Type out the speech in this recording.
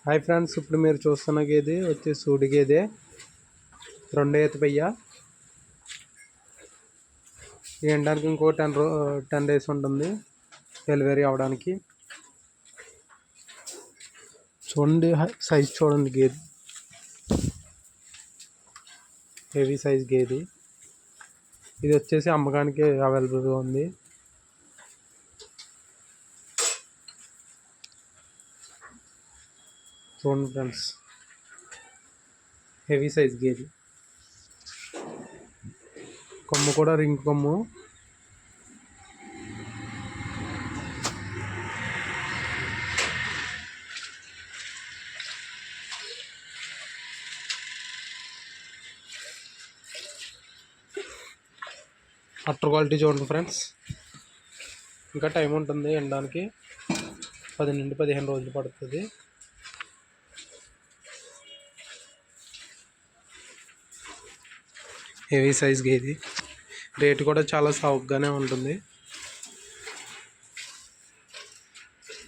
Hi friends, ఇప్పుడు మీరు చూస్తున్న గేదె వచ్చి సూడి గేదె. 2 ఈత పెయ్య. ఎండడానికి ఇంకో 10 డేస్ ఉంటుంది డెలివరీ అవ్వడానికి. చూడండి సైజ్ చూడండి గేదె, హెవీ సైజ్ గేదె. ఇది వచ్చేసి అమ్మకానికి అవైలబుల్గా ఉంది. చూడండి ఫ్రెండ్స్, హెవీ సైజ్ గేదె. కొమ్ము కూడా రింగ్ కొమ్ము. అట్టర్ క్వాలిటీ చూడండి ఫ్రెండ్స్. ఇంకా టైం ఉంటుంది ఎండడానికి, 10 నుండి 15 రోజులు పడుతుంది. Heavy size గేది. రేటు కూడా చాలా చౌకగానే ఉంటుంది.